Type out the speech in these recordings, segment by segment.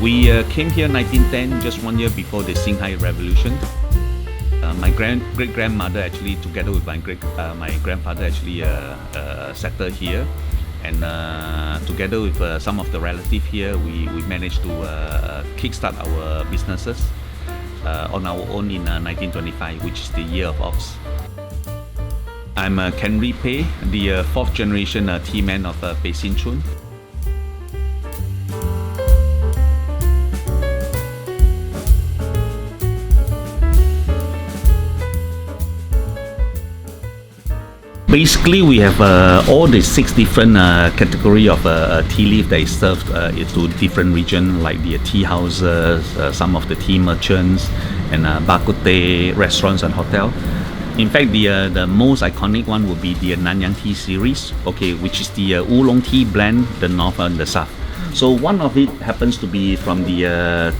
We came here in 1910, just 1 year before the Singhai Revolution. My great-grandmother actually, together with my grandfather, actually settled here, and together with some of the relatives here, we managed to kickstart our businesses on our own in 1925, which is the year of Ox. I'm Kenry Peh, the fourth generation tea man of Pek Sin Choon. Basically, we have all the 6 different category of tea leaf that is served to different regions, like the tea houses, some of the tea merchants, and bak kut teh restaurants and hotel. In fact, the most iconic one would be the Nanyang tea series, okay, which is the oolong tea blend, the north and the south. So one of it happens to be from the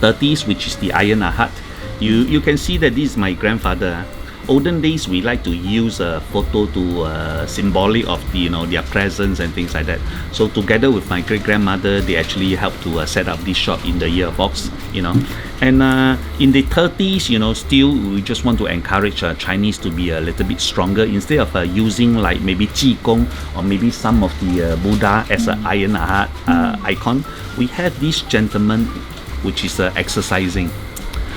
30s, which is the Iron Arhat. You can see that this is my grandfather. Olden days, we like to use a photo to symbolic of the, their presence and things like that. So together with my great-grandmother, they actually helped to set up this shop in the year of Ox, And in the 30s, still we just want to encourage Chinese to be a little bit stronger. Instead of using like maybe Qigong or maybe some of the Buddha as an Iron Arhat icon, we have this gentleman which is exercising.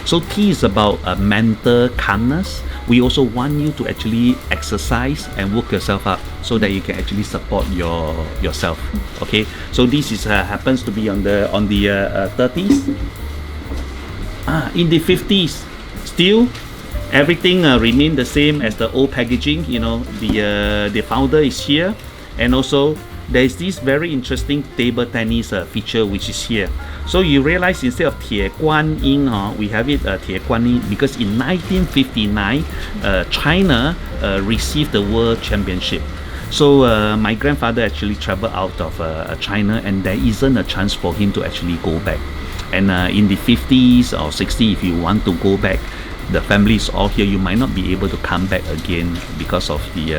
So tea is about mental calmness. We also want you to actually exercise and work yourself up so that you can actually support yourself. Okay, so this is happens to be on the 30s. In the 50s, still everything remained the same as the old packaging. The founder is here, and also there is this very interesting table tennis feature which is here. So you realize instead of Tie Guan Yin, we have it Tie Guan Yin because in 1959, China received the World Championship. So my grandfather actually traveled out of China, and there isn't a chance for him to actually go back. And in the 50s or 60s, if you want to go back, the family is all here, you might not be able to come back again because of the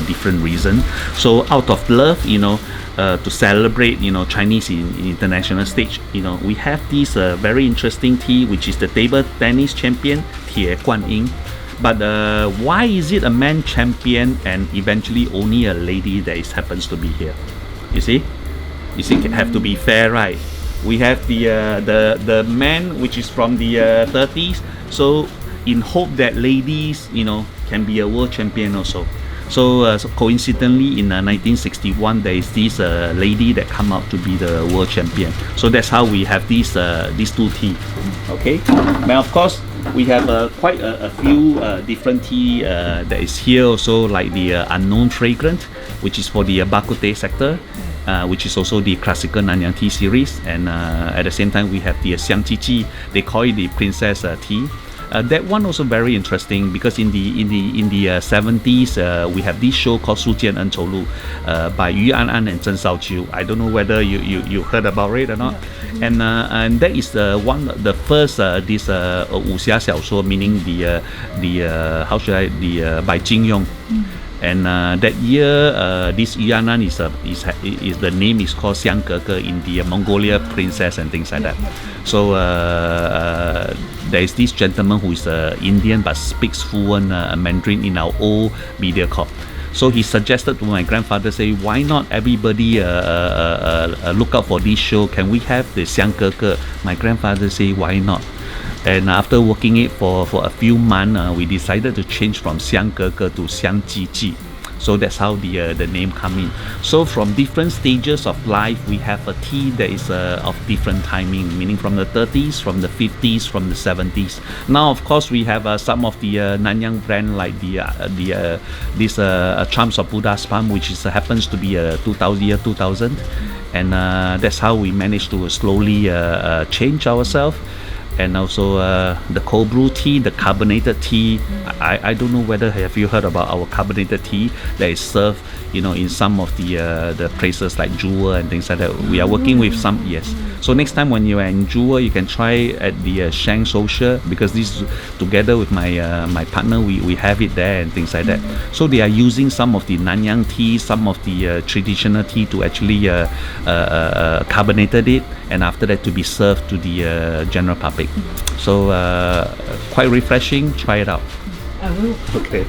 different reason. So out of love, to celebrate, Chinese in international stage, we have this very interesting tea, which is the table tennis champion, Tie Guan Yin. But why is it a man champion and eventually only a lady that happens to be here? You see, have to be fair, right? We have the man which is from the 30s. So in hope that ladies, can be a world champion also. So coincidentally in 1961, there is this lady that come out to be the world champion. So that's how we have these two tea. Okay. Now of course we have quite a few different tea that is here also, like the unknown fragrant, which is for the bak kut teh sector. Which is also the classical Nanyang tea series, and at the same time we have the Xiang Ji Ji. They call it the princess tea. That one also very interesting because in the 70s we have this show called Su Jian En Chou Lu by Yu An An and Zheng Shaoqiu. I don't know whether you heard about it or not. And that is the first this 武侠小说, meaning the by Jing Yong. And that year, this Yuanan is the name is called Xiang Ge in the Mongolia princess and things like that. So there is this gentleman who is Indian but speaks fluent Mandarin in our old media corp. So he suggested to my grandfather, say, why not everybody look out for this show? Can we have the Xiang Ge? My grandfather say, why not? And after working it for a few months, we decided to change from Xiang Ge to Xiang Ji Ji. So that's how the name come in. So from different stages of life, we have a tea that is of different timing, meaning from the 30s, from the 50s, from the 70s. Now, of course, we have some of the Nanyang brand like this Charms of Buddha's Palm, which happens to be 2000, and that's how we managed to slowly change ourselves. and also the cold brew tea, the carbonated tea. I don't know whether have you heard about our carbonated tea that is served, in some of the places like Jewel and things like that. We are working with some, yes. So next time when you are in Jewel, you can try at the Shang Social, because this together with my partner, we have it there and things like that. So they are using some of the Nanyang tea, some of the traditional tea to actually carbonated it, and after that to be served to the general public. So quite refreshing. Try it out. I will. Okay.